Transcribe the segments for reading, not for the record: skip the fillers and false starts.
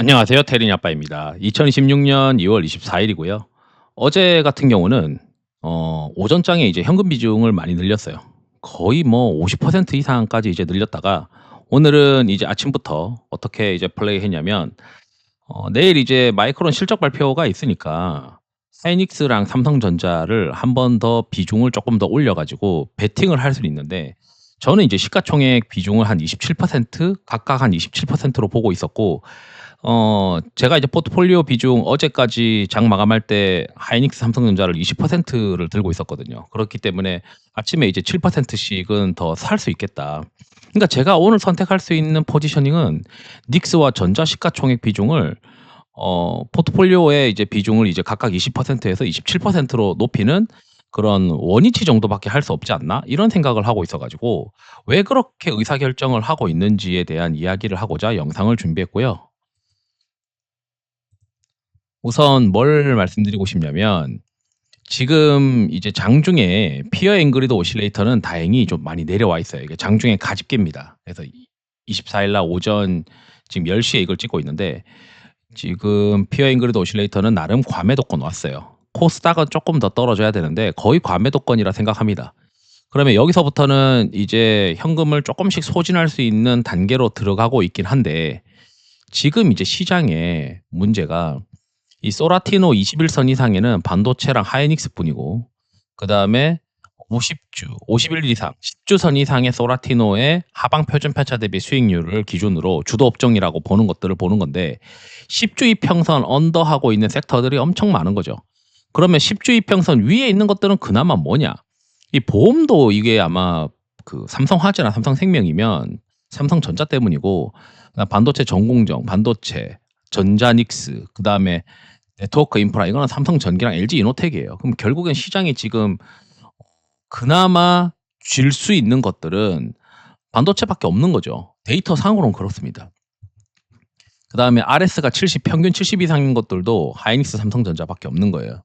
안녕하세요. 테린이 아빠입니다. 2026년 2월 24일이고요. 어제 같은 경우는 오전장에 이제 현금 비중을 많이 늘렸어요. 거의 뭐 50% 이상까지 이제 늘렸다가 오늘은 이제 아침부터 어떻게 이제 플레이했냐면 내일 이제 마이크론 실적 발표가 있으니까 하이닉스랑 삼성전자를 한 번 더 비중을 조금 더 올려 가지고 베팅을 할 수는 있는데 저는 이제 시가총액 비중을 한 27% 각각 한 27%로 보고 있었고 제가 이제 포트폴리오 비중 어제까지 장 마감할 때 하이닉스 삼성전자를 20%를 들고 있었거든요. 그렇기 때문에 아침에 이제 7% 씩은 더 살 수 있겠다. 그러니까 제가 오늘 선택할 수 있는 포지셔닝은 닉스와 전자 시가총액 비중을 포트폴리오의 이제 비중을 이제 각각 20% 에서 27%로 높이는 그런 원위치 정도밖에 할 수 없지 않나? 이런 생각을 하고 있어 가지고 왜 그렇게 의사결정을 하고 있는지에 대한 이야기를 하고자 영상을 준비했고요. 우선 뭘 말씀드리고 싶냐면 지금 이제 장중에 피어 앵그리드 오실레이터는 다행히 좀 많이 내려와 있어요. 이게 장중에 가집기입니다. 그래서 24일 날 오전 지금 10 시에 이걸 찍고 있는데 지금 피어 앵그리드 오실레이터는 나름 과매도권 왔어요. 코스닥은 쪼끔 더 떨어져야 되는데 거의 과매도권이라 생각합니다. 그러면 여기서부터는 이제 현금을 쪼끔씩 소진할 수 있는 단계로 들어가고 있긴 한데 지금 이제 시장에 문제가 이 소라티노 21선 이상에는 반도체랑 하이닉스뿐이고 그다음에 50주, 51일 이상, 10주선 이상의 소라티노의 하방 표준 편차 대비 수익률을 기준으로 주도 업종이라고 보는 것들을 보는 건데 10주 이평선 언더하고 있는 섹터들이 엄청 많은 거죠. 그러면 10주 이평선 위에 있는 것들은 그나마 뭐냐? 이 보험도 이게 아마 그 삼성화재나 삼성생명이면 삼성전자 때문이고 반도체 전공정, 반도체, 전자닉스, 그다음에 네트워크 인프라 이거는 삼성전기랑 LG 이노텍이에요. 그럼 결국엔 시장이 지금 그나마 쥘 수 있는 것들은 반도체밖에 없는 거죠. 데이터상으로는 그렇습니다. 그다음에 RS가 70 평균 70 이상인 것들도 하이닉스, 삼성전자밖에 없는 거예요.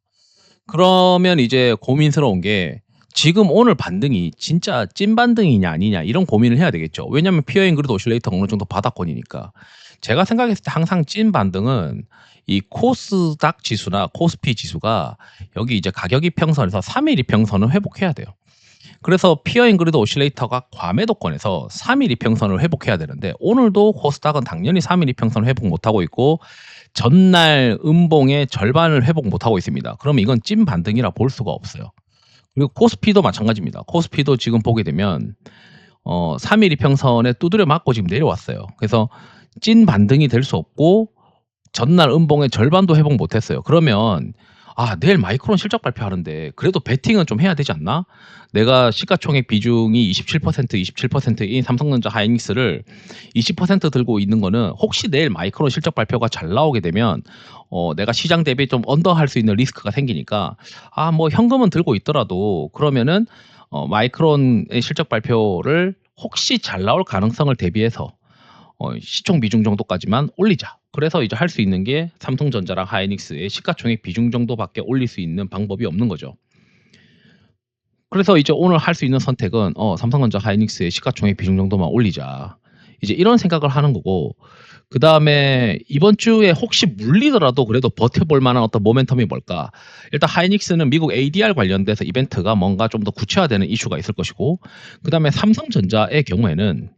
그러면 이제 고민스러운 게 지금 오늘 반등이 진짜 찐 반등이냐 아니냐 이런 고민을 해야 되겠죠. 왜냐하면 피어 앤 그리드 오실레이터가 어느 정도 바닥권이니까. 제가 생각했을 때 항상 찐 반등은 이 코스닥 지수나 코스피 지수가 여기 이제 가격 이평선에서 3일 이평선을 회복해야 돼요. 그래서 피어 앤 그리드 오실레이터가 과매도권에서 3일 이평선을 회복해야 되는데 오늘도 코스닥은 당연히 3일 이평선을 회복 못하고 있고 전날 음봉의 절반을 회복 못하고 있습니다. 그러면 이건 찐 반등이라 볼 수가 없어요. 그리고 코스피도 마찬가지입니다. 코스피도 지금 보게 되면 3일 이평선에 두드려 맞고 지금 내려왔어요. 그래서 찐 반등이 될 수 없고 전날 음봉의 절반도 회복 못했어요. 그러면 내일 마이크론 실적 발표하는데 그래도 베팅은 좀 해야 되지 않나? 내가 시가총액 비중이 27%인 삼성전자 하이닉스를 20% 들고 있는 거는 혹시 내일 마이크론 실적 발표가 잘 나오게 되면 내가 시장 대비 좀 언더할 수 있는 리스크가 생기니까 뭐 현금은 들고 있더라도 그러면은 마이크론의 실적 발표를 혹시 잘 나올 가능성을 대비해서 시총 비중 정도까지만 올리자. 그래서 이제 할 수 있는 게 삼성전자랑 하이닉스의 시가총액 비중 정도밖에 올릴 수 있는 방법이 없는 거죠. 그래서 이제 오늘 할 수 있는 선택은 삼성전자 하이닉스의 시가총액 비중 정도만 올리자. 이제 이런 생각을 하는 거고 그다음에 이번 주에 혹시 물리더라도 그래도 버텨볼 만한 어떤 모멘텀이 뭘까? 일단 하이닉스는 미국 ADR 관련돼서 이벤트가 뭔가 좀 더 구체화되는 이슈가 있을 것이고 그다음에 삼성전자의 경우에는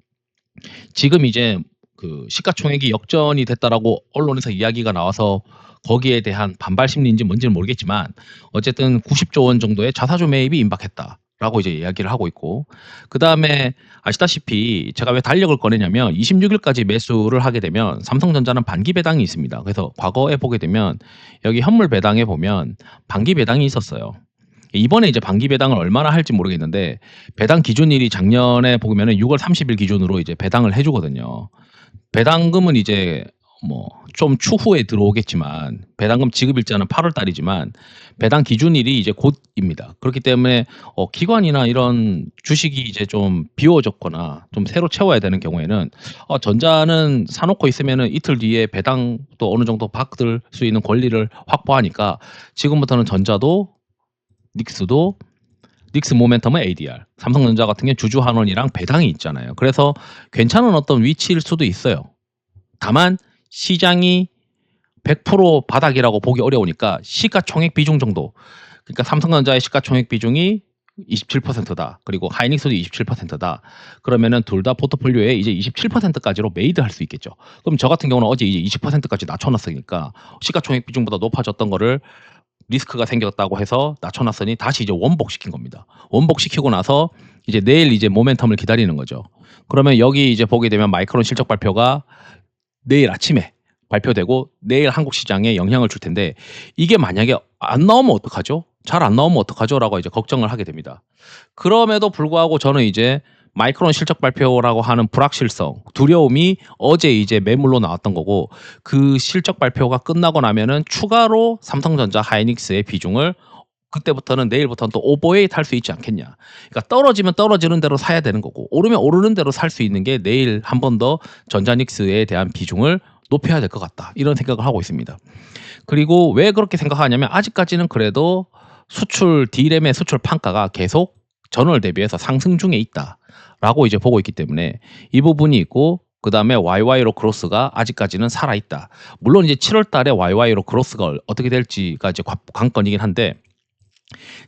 지금 이제 그 시가총액이 역전이 됐다라고 언론에서 이야기가 나와서 거기에 대한 반발 심리인지 뭔지는 모르겠지만 어쨌든 90조 원 정도의 자사주 매입이 임박했다라고 이제 이야기를 하고 있고 그다음에 아시다시피 제가 왜 달력을 꺼내냐면 26일까지 매수를 하게 되면 삼성전자는 반기 배당이 있습니다. 그래서 과거에 보게 되면 여기 현물 배당에 보면 반기 배당이 있었어요. 이번에 이제 반기 배당을 얼마나 할지 모르겠는데 배당 기준일이 작년에 보면은 6월 30일 기준으로 이제 배당을 해 주거든요. 배당금은 이제 뭐 좀 추후에 들어오겠지만 배당금 지급 일자는 8월 달이지만 배당 기준일이 이제 곧입니다. 그렇기 때문에 기관이나 이런 주식이 이제 좀 비워졌거나 좀 새로 채워야 되는 경우에는 전자는 사 놓고 있으면은 이틀 뒤에 배당도 어느 정도 받을 수 있는 권리를 확보하니까 지금부터는 전자도 닉스도 닉스 모멘텀은 ADR, 삼성전자 같은 경우는 주주 환원이랑 배당이 있잖아요. 그래서 괜찮은 어떤 위치일 수도 있어요. 다만 시장이 100% 바닥이라고 보기 어려우니까 시가총액 비중 정도, 그러니까 삼성전자의 시가총액 비중이 27%다. 그리고 하이닉스도 27%다. 그러면은 둘 다 포트폴리오에 이제 27%까지로 메이드할 수 있겠죠. 그럼 저 같은 경우는 어제 이제 20%까지 낮춰놨으니까 시가총액 비중보다 높아졌던 거를 리스크가 생겼다고 해서 낮춰놨으니 다시 이제 원복시킨 겁니다. 원복시키고 나서 이제 내일 이제 모멘텀을 기다리는 거죠. 그러면 여기 이제 보게 되면 마이크론 실적 발표가 내일 아침에 발표되고 내일 한국 시장에 영향을 줄 텐데, 이게 만약에 안 나오면 어떡하죠? 잘 안 나오면 어떡하죠? 라고 이제 걱정을 하게 됩니다. 그럼에도 불구하고 저는 이제 마이크론 실적 발표라고 하는 불확실성, 두려움이 어제 이제 매물로 나왔던 거고, 그 실적 발표가 끝나고 나면은 추가로 삼성전자, 하이닉스의 비중을 그때부터는 내일부터는 또 오버웨이트 할 수 있지 않겠냐. 그러니까 떨어지면 떨어지는 대로 사야 되는 거고, 오르면 오르는 대로 살 수 있는 게 내일 한 번 더 전자닉스에 대한 비중을 높여야 될 것 같다. 이런 생각을 하고 있습니다. 그리고 왜 그렇게 생각하냐면 아직까지는 그래도 수출 D램의 수출 판가가 계속 전월 대비해서 상승 중에 있다라고 이제 보고 있기 때문에 이 부분이 있고, 그다음에 YY로 크로스가 아직까지는 살아 있다. 물론 이제 7월 달에 YY로 크로스가 어떻게 될지가 이제 관건이긴 한데,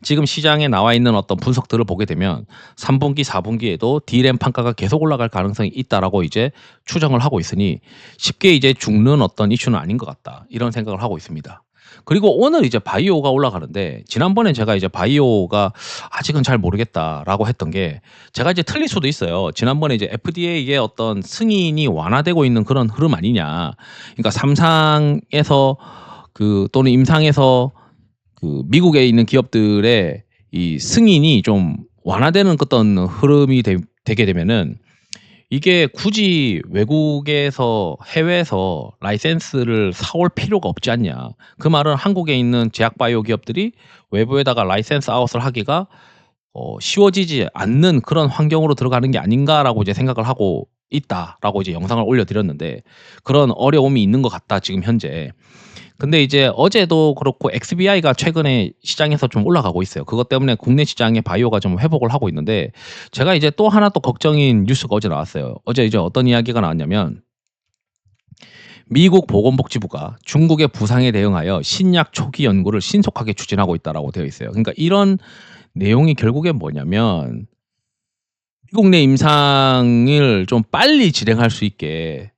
지금 시장에 나와 있는 어떤 분석들을 보게 되면 3분기, 4분기에도 D램 판가가 계속 올라갈 가능성이 있다라고 이제 추정을 하고 있으니 쉽게 이제 죽는 어떤 이슈는 아닌 것 같다. 이런 생각을 하고 있습니다. 그리고 오늘 이제 바이오가 올라가는데, 지난번에 제가 이제 바이오가 아직은 잘 모르겠다라고 했던 게, 제가 이제 틀릴 수도 있어요. 지난번에 이제 FDA의 어떤 승인이 완화되고 있는 그런 흐름 아니냐. 그러니까 삼상에서 또는 임상에서 미국에 있는 기업들의 이 승인이 좀 완화되는 어떤 흐름이 되게 되면은, 이게 굳이 외국에서 해외에서 라이센스를 사올 필요가 없지 않냐. 그 말은 한국에 있는 제약바이오 기업들이 외부에다가 라이센스 아웃을 하기가 쉬워지지 않는 그런 환경으로 들어가는 게 아닌가라고 이제 생각을 하고 있다라고 이제 영상을 올려드렸는데, 그런 어려움이 있는 것 같다 지금 현재. 근데 이제 어제도 그렇고 XBI가 최근에 시장에서 좀 올라가고 있어요. 그것 때문에 국내 시장의 바이오가 좀 회복을 하고 있는데, 제가 이제 또 하나 또 걱정인 뉴스가 어제 나왔어요. 어제 이제 어떤 이야기가 나왔냐면, 미국 보건복지부가 중국의 부상에 대응하여 신약 초기 연구를 신속하게 추진하고 있다라고 되어 있어요. 그러니까 이런 내용이 결국엔 뭐냐면, 미국 내 임상을 좀 빨리 진행할 수 있게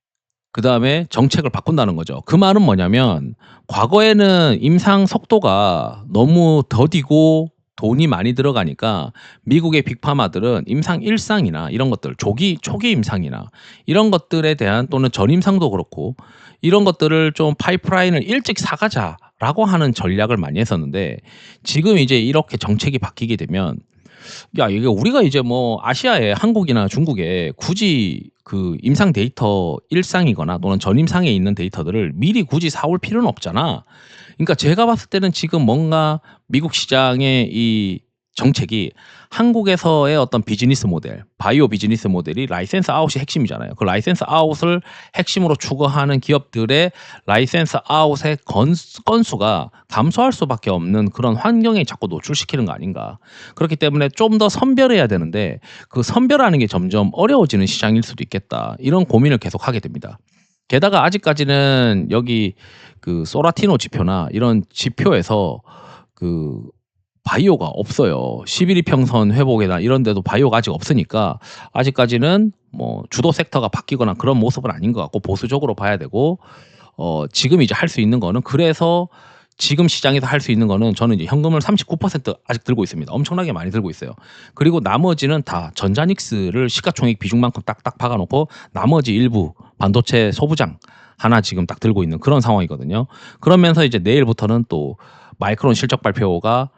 그다음에 정책을 바꾼다는 거죠. 그 말은 뭐냐면, 과거에는 임상 속도가 너무 더디고 돈이 많이 들어가니까 미국의 빅파마들은 임상 1상이나 이런 것들, 초기 임상이나 이런 것들에 대한, 또는 전임상도 그렇고 이런 것들을 좀 파이프라인을 일찍 사가자라고 하는 전략을 많이 했었는데, 지금 이제 이렇게 정책이 바뀌게 되면, 야, 이게 우리가 이제 뭐 아시아에 한국이나 중국에 굳이 임상 데이터 일상이거나 또는 전임상에 있는 데이터들을 미리 굳이 사올 필요는 없잖아. 그러니까 제가 봤을 때는 지금 뭔가 미국 시장의 이 정책이 한국에서의 어떤 비즈니스 모델, 바이오 비즈니스 모델이 라이센스 아웃이 핵심이잖아요. 그 라이센스 아웃을 핵심으로 추구하는 기업들의 라이센스 아웃의 건수가 감소할 수밖에 없는 그런 환경에 자꾸 노출시키는 거 아닌가. 그렇기 때문에 좀 더 선별해야 되는데, 그 선별하는 게 점점 어려워지는 시장일 수도 있겠다. 이런 고민을 계속 하게 됩니다. 게다가 아직까지는 여기 소라티노 지표나 이런 지표에서 바이오가 없어요. 11이평선 회복이나 이런 데도 바이오가 아직 없으니까 아직까지는 뭐 주도 섹터가 바뀌거나 그런 모습은 아닌 것 같고, 보수적으로 봐야 되고, 지금 이제 할 수 있는 거는, 그래서 지금 시장에서 할 수 있는 거는, 저는 이제 현금을 39% 아직 들고 있습니다. 엄청나게 많이 들고 있어요. 그리고 나머지는 다 전자닉스를 시가총액 비중만큼 딱딱 박아놓고 나머지 일부 반도체 소부장 하나 지금 딱 들고 있는 그런 상황이거든요. 그러면서 이제 내일부터는 또 마이크론 실적 발표가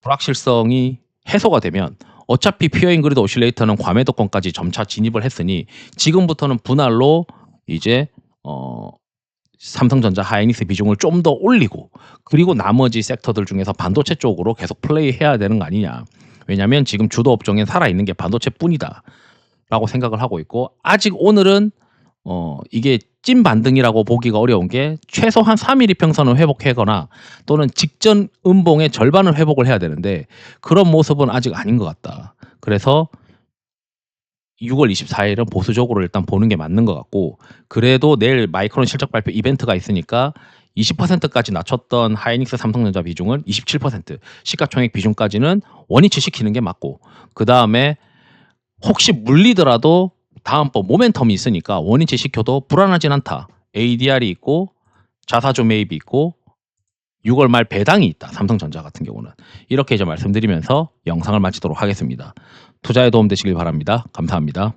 불확실성이 해소가 되면, 어차피 피어 인그리드 오실레이터는 과매도권까지 점차 진입을 했으니 지금부터는 분할로 이제 삼성전자, 하이닉스 비중을 좀 더 올리고, 그리고 나머지 섹터들 중에서 반도체 쪽으로 계속 플레이해야 되는 거 아니냐. 왜냐하면 지금 주도 업종에 살아있는 게 반도체뿐이다라고 생각을 하고 있고, 아직 오늘은 이게 찐 반등이라고 보기가 어려운 게, 최소한 3일 이평선을 회복하거나 또는 직전 음봉의 절반을 회복을 해야 되는데, 그런 모습은 아직 아닌 것 같다. 그래서 6월 24일은 보수적으로 일단 보는 게 맞는 것 같고, 그래도 내일 마이크론 실적 발표 이벤트가 있으니까 20%까지 낮췄던 하이닉스 삼성전자 비중은 27%, 시가총액 비중까지는 원위치 시키는 게 맞고, 그 다음에 혹시 물리더라도 다음번 모멘텀이 있으니까 원위치 시켜도 불안하진 않다. ADR이 있고 자사주 매입이 있고 6월 말 배당이 있다. 삼성전자 같은 경우는. 이렇게 이제 말씀드리면서 영상을 마치도록 하겠습니다. 투자에 도움 되시길 바랍니다. 감사합니다.